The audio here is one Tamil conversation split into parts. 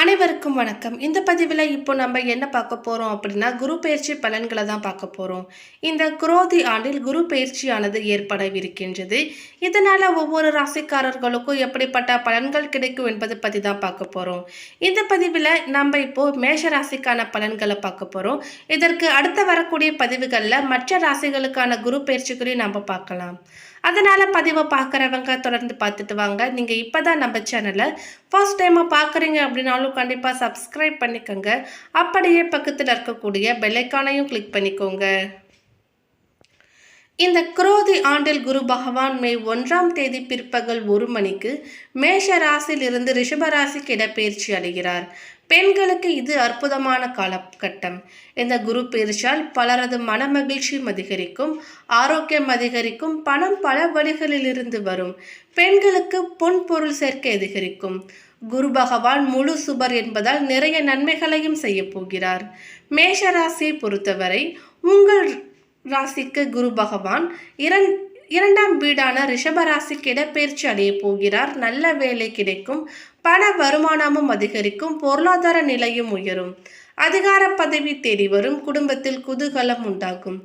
அனைவருக்கும் வணக்கம். இந்த பதிவில் இப்போ நம்ம என்ன பார்க்க போகிறோம் அப்படின்னா, குரு பெயர்ச்சி பலன்களை தான் பார்க்க போகிறோம். இந்த குரோதி ஆண்டில் குரு பெயர்ச்சியானது ஏற்படவிருக்கின்றது. இதனால் ஒவ்வொரு ராசிக்காரர்களுக்கும் எப்படிப்பட்ட பலன்கள் கிடைக்கும் என்பதை பற்றி தான் பார்க்க போகிறோம். இந்த பதிவில் நம்ம இப்போது மேஷ ராசிக்கான பலன்களை பார்க்க போகிறோம். இதற்கு அடுத்த வரக்கூடிய பதிவுகளில் மற்ற ராசிகளுக்கான குரு பெயர்ச்சிகளையும் நம்ம பார்க்கலாம். அதனால் பதிவை பார்க்குறவங்க தொடர்ந்து பார்த்துட்டு வாங்க. நீங்கள் இப்போ தான் நம்ம சேனலை ஃபர்ஸ்ட் டைமாக பார்க்குறீங்க அப்படின்னாலும் கண்டிப்பாக சப்ஸ்கிரைப் பண்ணிக்கோங்க. அப்படியே பக்கத்தில் இருக்கக்கூடிய பெல்லைக்கானையும் கிளிக் பண்ணிக்கோங்க. இந்த குரோதி ஆண்டில் குரு பகவான் மே 1ஆம் தேதி பிற்பகல் 1 மணிக்கு மேஷ ராசியிலிருந்து ரிஷப ராசிக்கு இடப்பெயர்ச்சி அடைகிறார். பெண்களுக்கு இது அற்புதமான காலகட்டம். இந்த குரு பெயர்ச்சியால் பலரது மன மகிழ்ச்சியும் அதிகரிக்கும், ஆரோக்கியம் அதிகரிக்கும், பணம் பல வழிகளிலிருந்து வரும். பெண்களுக்கு பொன் பொருள் சேர்க்கை அதிகரிக்கும். குரு பகவான் முழு சுபர் என்பதால் நிறைய நன்மைகளையும் செய்ய போகிறார். மேஷ ராசியை பொறுத்தவரை உங்கள் ராசிக்கு குரு பகவான் இரண்டாம் வீடான ரிஷப ராசிக்கு இடப்பெயர்ச்சி அடைய போகிறார். நல்ல வேலை கிடைக்கும், பண வருமானமும் அதிகரிக்கும், பொருளாதார நிலையும் உயரும், அதிகார பதவி தேடி வரும், குடும்பத்தில் குதூகலம் உண்டாகும்.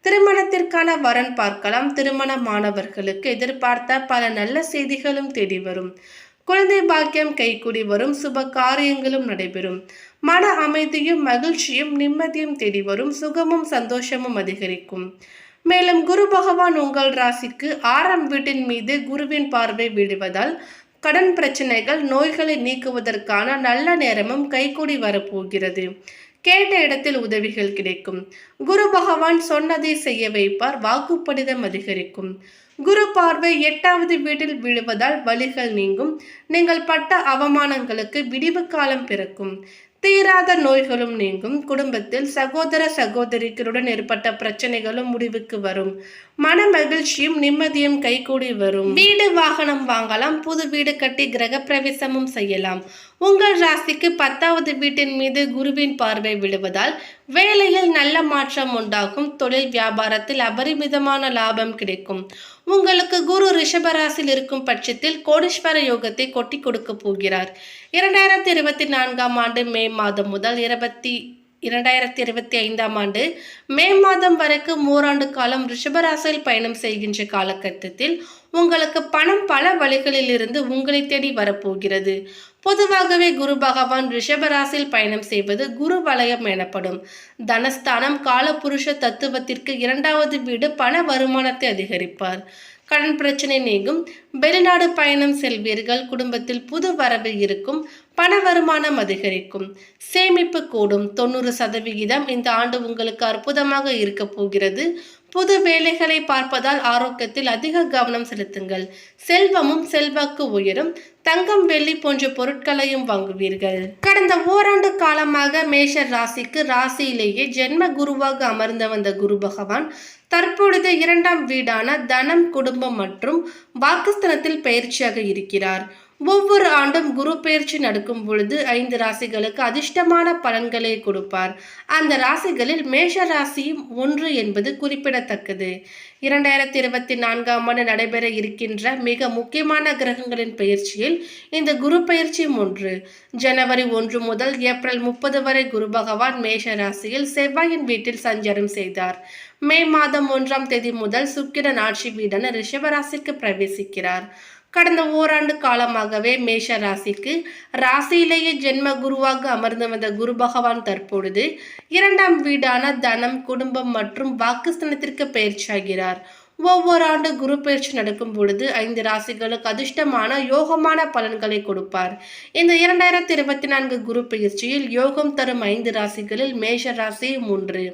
திருமணத்திற்கான வரன் பார்க்கலாம். திருமணமானவர்களுக்கு எதிர்பார்த்த பல நல்ல செய்திகளும் தேடி வரும். குழந்தை பாக்கியம் கைகூடி வரும். சுப காரியங்களும் நடைபெறும். மன அமைதியும் மகிழ்ச்சியும் நிம்மதியும் தேடி வரும். சுகமும் சந்தோஷமும் அதிகரிக்கும். மேலும் குரு பகவான் உங்கள் ராசிக்கு 6ஆம் வீட்டின் மீது குருவின் பார்வை விடுவதால் கடன் பிரச்சனைகள், நோய்களை நீக்குவதற்கான நல்ல நேரமும் கைகூடி வரப்போகிறது. கேட்ட இடத்தில் உதவிகள் கிடைக்கும். குரு பகவான் சொன்னதை செய்ய வைப்பார். வாக்குப்படிதம் அதிகரிக்கும். குரு பார்வை 8வது வீட்டில் விழுவதால் வலிகள் நீங்கும். நீங்கள் பட்ட அவமானங்களுக்கு விடிவு காலம் பிறக்கும். தீராத நோய்களும் நீங்கும். குடும்பத்தில் சகோதர சகோதரிகளுடன் ஏற்பட்ட பிரச்சனைகளும் முடிவுக்கு வரும். மன மகிழ்ச்சியும் நிம்மதியும் கைகூடி வரும். வீடு வாகனம் வாங்கலாம். புது வீடு கட்டி கிரகப்பிரவேசமும் செய்யலாம். உங்கள் ராசிக்கு 10வது வீட்டின் மீது குருவின் பார்வை விழுவதால் வேலையில் நல்ல மாற்றம் உண்டாகும். தொழில் வியாபாரத்தில் அபரிமிதமான லாபம் கிடைக்கும். உங்களுக்கு குரு ரிஷபராசியில் இருக்கும் பட்சத்தில் கோடீஸ்வர யோகத்தை கொட்டி கொடுக்க போகிறார். 2024ஆம் ஆண்டு மே மாதம் முதல் 2025ஆம் ஆண்டு மே மாதம் வரைக்கும் ஓராண்டு காலம் ரிஷபராசியில் பயணம் செய்கின்ற காலகட்டத்தில் உங்களுக்கு பணம் பல வழிகளில் இருந்து உங்களை தேடி வரப்போகிறது. பொதுவாகவே குரு பகவான் ரிஷபராசியில் பயணம் செய்வது குரு வலயம் எனப்படும். தனஸ்தானம் காலபுருஷ தத்துவத்திற்கு 2வது வீடு பண வருமானத்தை அதிகரிப்பார். கடன் பிரச்சனை நீங்கும். வெளிநாடு பயணம் செல்வீர்கள். குடும்பத்தில் புது வரவு இருக்கும். பண வருமானம் அதிகரிக்கும். சேமிப்பு கூடும். 90% இந்த ஆண்டு உங்களுக்கு அற்புதமாக இருக்க போகிறது. புது வேலைகளை பார்ப்பதால் ஆரோக்கியத்தில் அதிக கவனம் செலுத்துங்கள். செல்வமும் செல்வாக்கு உயரும். தங்கம் வெள்ளி போன்ற பொருட்களையும் வாங்குவீர்கள். கடந்த ஓராண்டு காலமாக மேஷ ராசிக்கு ராசியிலேயே ஜென்ம குருவாக அமர்ந்து வந்த குரு பகவான் தற்பொழுது 2ஆம் வீடான தனம், குடும்பம் மற்றும் வாக்குஸ்தானத்தில் பயிற்சியாக இருக்கிறார். ஒவ்வொரு ஆண்டும் குரு பெயர்ச்சி நடக்கும் பொழுது 5 ராசிகளுக்கு அதிர்ஷ்டமான பலன்களை கொடுப்பார். அந்த ராசிகளில் மேஷ ராசியும் ஒன்று என்பது குறிப்பிடத்தக்கது. 2024ஆம் ஆண்டு நடைபெற இருக்கின்ற மிக முக்கியமான கிரகங்களின் பயிற்சியில் இந்த குரு பெயர்ச்சியும் ஒன்று. ஜனவரி 1 முதல் ஏப்ரல் 30 வரை குரு பகவான் மேஷ ராசியில் செவ்வாயின் வீட்டில் சஞ்சாரம் செய்தார். மே மாதம் 1ஆம் தேதி முதல் சுக்கிரன் ஆட்சி வீடான ரிஷபராசிக்கு பிரவேசிக்கிறார். கடந்த ஓராண்டு காலமாகவே மேஷ ராசிக்கு ராசியிலேயே ஜென்ம குருவாக அமர்ந்து வந்த குரு பகவான் தற்பொழுது 2ஆம் வீடான தனம், குடும்பம் மற்றும் வாக்குஸ்தானத்திற்கு பயிற்சியாகிறார். ஒவ்வொரு ஆண்டு குரு பயிற்சி நடக்கும் பொழுது 5 ராசிகளுக்கு அதிர்ஷ்டமான யோகமான பலன்களை கொடுப்பார். இந்த 2024 குரு பயிற்சியில் யோகம் தரும் 5 ராசிகளில் மேஷ ராசி 3.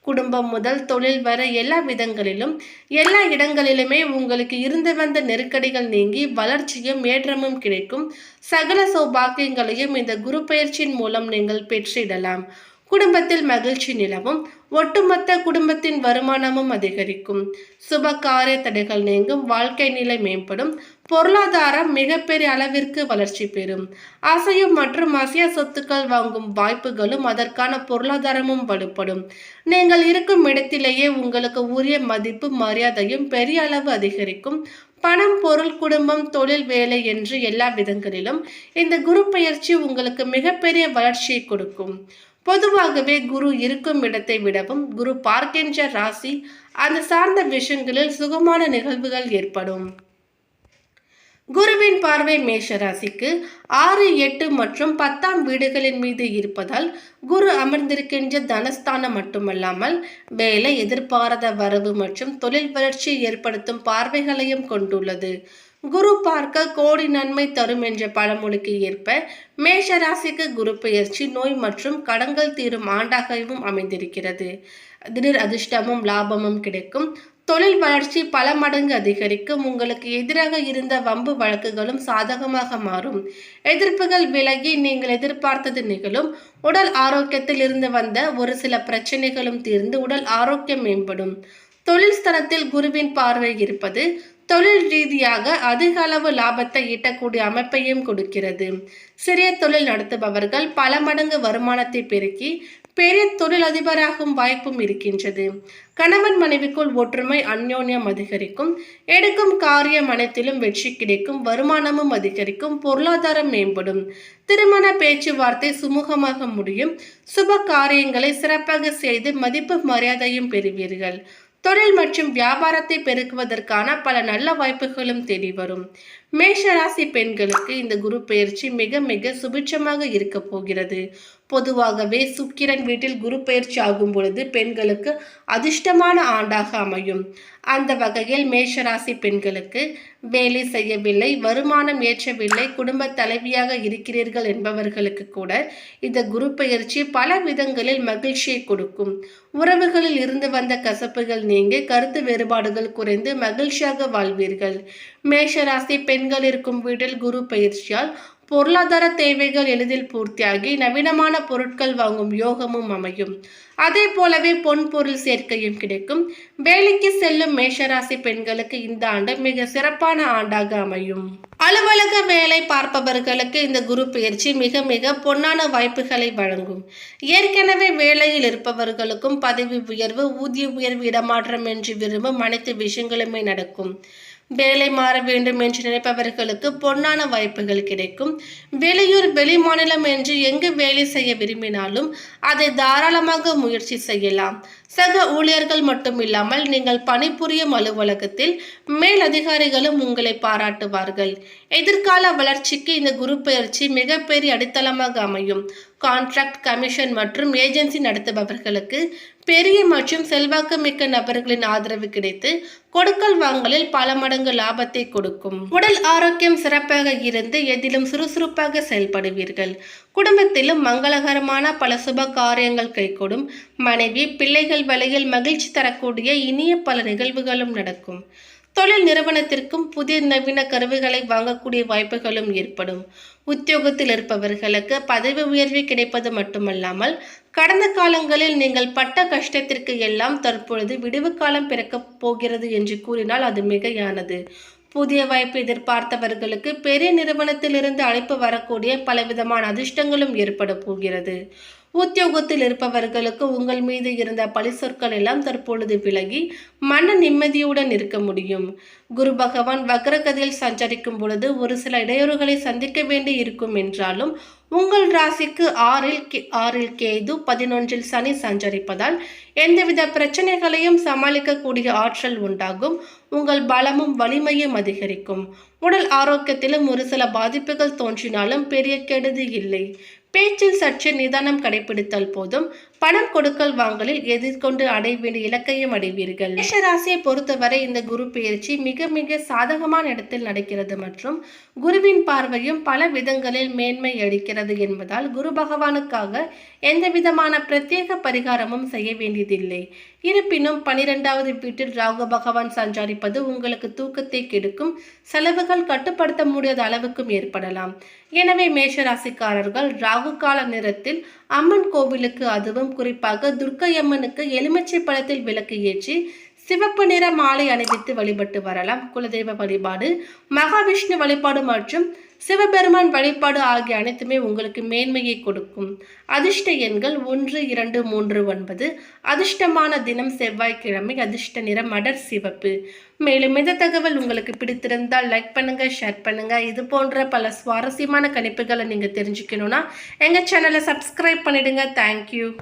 குடும்பம் முதல் தொழில் வர எல்லா விதங்களிலும் எல்லா இடங்களிலுமே உங்களுக்கு இருந்து வந்த நெருக்கடிகள் நீங்கி வளர்ச்சியும் ஏற்றமும் கிடைக்கும். சகல சௌபாக்கியங்களையும் இந்த குரு பயிற்சியின் மூலம் நீங்கள் பெற்றிடலாம். குடும்பத்தில் மகிழ்ச்சி நிலவும். ஒட்டுமொத்த குடும்பத்தின் வருமானமும் அதிகரிக்கும். சுப காரிய தடைகள் நீங்கும். வாழ்க்கை நிலை மேம்படும். பொருளாதாரம் மிகப்பெரிய அளவிற்கு வளர்ச்சி பெறும். அசையும் மற்றும் அசைய சொத்துக்கள் வாங்கும் வாய்ப்புகளும் அதற்கான பொருளாதாரமும் வலுப்படும். நீங்கள் இருக்கும் இடத்திலேயே உங்களுக்கு உரிய மதிப்பு மரியாதையும் பெரிய அளவு அதிகரிக்கும். பணம், பொருள், குடும்பம், தொழில், வேலை என்று எல்லா விதங்களிலும் இந்த குரு பெயர்ச்சி உங்களுக்கு மிகப்பெரிய வளர்ச்சியை கொடுக்கும். பொதுவாகவே குரு இருக்கும் இடத்தை விடவும் குரு பார்க்கின்ற ராசி அந்த சார்ந்த விஷயங்களில் சுகமான நிகழ்வுகள் ஏற்படும். குருவின் பார்வை மேஷ ராசிக்கு 6, 8 மற்றும் 10ஆம் வீடுகளின் மீது இருப்பதால் குரு அமர்ந்திருக்கின்ற தனஸ்தானம் மட்டுமல்லாமல் வேலை, எதிர்பாராத வரவு மற்றும் தொழில் வளர்ச்சியை ஏற்படுத்தும் பார்வைகளையும் கொண்டுள்ளது. குரு பார்க்க கோடி நன்மை தரும் என்ற பழமொழிக்கு ஏற்ப மேஷ ராசிக்கு குரு பெயர்ச்சி நோய் மற்றும் கடன்கள் தீரும் ஆண்டாகவும் அமைந்திருக்கிறது. திடீர் அதிர்ஷ்டமும் லாபமும் கிடைக்கும். தொழில் வளர்ச்சி பல மடங்கு அதிகரிக்கும். உங்களுக்கு எதிராக இருந்த வம்பு வழக்குகளும் சாதகமாக மாறும். எதிர்ப்புகள் விலகி நீங்கள் எதிர்பார்த்தது நிகழும். உடல் ஆரோக்கியத்தில் இருந்து வந்த ஒரு சில பிரச்சனைகளும் தீர்ந்து உடல் ஆரோக்கியம் மேம்படும். தொழில் ஸ்தலத்தில் குருவின் பார்வை இருப்பது தொழில் ரீதியாக அதிக அளவு லாபத்தை ஈட்டக்கூடிய அமைப்பையும் கொடுக்கிறது. சிறிய தொழில் நடத்துபவர்கள் பல மடங்கு வருமானத்தை பெருக்கி பெரிய தொழிலதிபராகும் வாய்ப்பும் இருக்கின்றது. கணவன் மனைவிக்குள் ஒற்றுமை, அந்யோன்யம் அதிகரிக்கும். எடுக்கும் காரியம் அனைத்திலும் வெற்றி கிடைக்கும். வருமானமும் அதிகரிக்கும். பொருளாதாரம் மேம்படும். திருமண பேச்சுவார்த்தை சுமூகமாக முடியும். சுப காரியங்களை சிறப்பாக செய்து மதிப்பு மரியாதையும் பெறுவீர்கள். தொழில் மற்றும் வியாபாரத்தை பெருக்குவதற்கான பல நல்ல வாய்ப்புகளும் தேடி வரும். மேஷ ராசி பெண்களுக்கு இந்த குரு பெயர்ச்சி மிக மிக சுபிட்சமாக இருக்க போகிறது. பொதுவாகவே சுக்கிரன் வீட்டில் குரு பெயர்ச்சி ஆகும் பொழுது பெண்களுக்கு அதிர்ஷ்டமான ஆண்டாக அமையும். அந்த வகையில் மேஷராசி பெண்களுக்கு வேலை செய்யவில்லை, வருமானம் ஏற்றவில்லை, குடும்ப தலைவியாக இருக்கிறீர்கள் என்பவர்களுக்கு கூட இந்த குரு பெயர்ச்சி பல விதங்களில் மகிழ்ச்சியை கொடுக்கும். உறவுகளில் இருந்து வந்த கசப்புகள் நீங்கி கருத்து வேறுபாடுகள் குறைந்து மகிழ்ச்சியாக வாழ்வீர்கள். மேஷராசி பெண்கள் இருக்கும் வீட்டில் குரு பெயர்ச்சியால் பொருளாதார தேவைகள் எளிதில் பூர்த்தியாகி நவீனமான பொருட்கள் வாங்கும் யோகமும் அமையும். அதே போலவே பொன் பொருள் சேர்க்கையும் கிடைக்கும். வேலைக்கு செல்லும் மேஷராசி பெண்களுக்கு இந்த ஆண்டு மிக சிறப்பான ஆண்டாக அமையும். அலுவலக வேலை பார்ப்பவர்களுக்கு இந்த குரு பெயர்ச்சி மிக மிக பொன்னான வாய்ப்புகளை வழங்கும். ஏற்கனவே வேலையில் இருப்பவர்களுக்கும் பதவி உயர்வு, ஊதிய உயர்வு, இடமாற்றம் என்று விரும்பும் அனைத்து விஷயங்களுமே நடக்கும். வேலை மாற வேண்டும் என்று நினைப்பவர்களுக்கு பொன்னான வாய்ப்புகள் கிடைக்கும். வெளியூர், வெளி மாநிலம் என்று எங்கு வேலை செய்ய விரும்பினாலும் அதை தாராளமாக முயற்சி செய்யலாம். சக ஊழியர்கள் மட்டுமில்லாமல் நீங்கள் பணிபுரியும் அலுவலகத்தில் மேல் அதிகாரிகளும் உங்களை பாராட்டுவார்கள். எதிர்கால வளர்ச்சிக்கு இந்த குரு பெயர்ச்சி மிகப்பெரிய அடித்தளமாக அமையும். கான்ட்ராக்ட், கமிஷன் மற்றும் ஏஜென்சி நடத்துபவர்களுக்கு பெரிய மற்றும் செல்வாக்கு மிக்க நபர்களின் ஆதரவு கிடைத்து கொடுக்கல் வாங்கலில் பல மடங்கு லாபத்தை கொடுக்கும். உடல் ஆரோக்கியம் சிறப்பாக இருந்து எதிலும் சுறுசுறுப்பாக செயல்படுவீர்கள். குடும்பத்திலும் மங்களகரமான பல சுப காரியங்கள் கைகூடும். மனைவி, பிள்ளைகள் வழியில் மகிழ்ச்சி தரக்கூடிய இனிய பல நிகழ்வுகளும் நடக்கும். தொழில் நிறுவனத்திற்கும் புதிய நவீன கருவிகளை வாங்கக்கூடிய வாய்ப்புகளும் ஏற்படும். உத்தியோகத்தில் இருப்பவர்களுக்கு பதவி உயர்வு கிடைப்பது மட்டுமல்லாமல் கடந்த காலங்களில் நீங்கள் பட்ட கஷ்டத்திற்கு எல்லாம் தற்பொழுது விடுவு காலம் பிறக்கப் போகிறது என்று கூறினால் அது மிகையானது. புதிய வாய்ப்பு எதிர்பார்த்தவர்களுக்கு பெரிய நிறுவனத்திலிருந்து அழைப்பு வரக்கூடிய பலவிதமான அதிர்ஷ்டங்களும் ஏற்பட போகிறது. உத்தியோகத்தில் இருப்பவர்களுக்கு உங்கள் மீது இருந்த பழி சொற்கள் எல்லாம் தற்பொழுது விலகி மன நிம்மதியுடன் இருக்க முடியும். குரு பகவான் வக்ரகதியில் சஞ்சரிக்கும் பொழுது ஒரு சில இடையூறுகளை சந்திக்க வேண்டி இருக்கும் என்றாலும் உங்கள் ராசிக்கு 6ல் கேது, 11ல் சனி சஞ்சரிப்பதால் எந்தவித பிரச்சனைகளையும் சமாளிக்கக்கூடிய ஆற்றல் உண்டாகும். உங்கள் பலமும் வலிமையும் அதிகரிக்கும். உடல் ஆரோக்கியத்திலும் ஒரு சில பாதிப்புகள் தோன்றினாலும் பெரிய கெடுதி இல்லை. பேச்சில் சற்று நிதானம் கடைபிடித்தால் போதும். பணம் கொடுக்கல் வாங்கலில் எதிர்கொண்டு அடைய வேண்டிய இலக்கையும் அடைவீர்கள். மேஷராசியை பொறுத்தவரை இந்த குரு பெயர்ச்சி மிக மிக சாதகமான இடத்தில் நடக்கிறது மற்றும் குருவின் பார்வையும் பல விதங்களில் மேன்மை அளிக்கிறது என்பதால் குரு பகவானுக்காக எந்த விதமான பிரத்யேக பரிகாரமும் செய்ய வேண்டியதில்லை. இருப்பினும் 12வது வீட்டில் ராகு பகவான் சஞ்சாரிப்பது உங்களுக்கு தூக்கத்தை கெடுக்கும். செலவுகள் கட்டுப்படுத்த முடியாத அளவுக்கும் ஏற்படலாம். எனவே மேஷராசிக்காரர்கள் ராகு கால நேரத்தில் அம்மன் கோவிலுக்கு, அதுவும் குறிப்பாக துர்க்கை அம்மனுக்கு எலுமிச்சை பழத்தில் விளக்கு ஏற்றி சிவப்பு நிற மாலை அணிவித்து வழிபட்டு வரலாம். குலதெய்வ வழிபாடு, மகாவிஷ்ணு வழிபாடு மற்றும் சிவபெருமான் வழிபாடு ஆகிய அனைத்துமே உங்களுக்கு மேன்மையை கொடுக்கும். அதிர்ஷ்ட எண்கள் 1, 2, 3, 9. அதிர்ஷ்டமான தினம் செவ்வாய்க்கிழமை. அதிர்ஷ்ட நிறம் அடர் சிவப்பு. மேலும் இந்த தகவல் உங்களுக்கு பிடித்திருந்தால் லைக் பண்ணுங்க, ஷேர் பண்ணுங்க. இது போன்ற பல சுவாரஸ்யமான கணிப்புகளை நீங்க தெரிஞ்சுக்கணும்னா எங்க சேனலை சப்ஸ்கிரைப் பண்ணிடுங்க. தேங்க்யூ.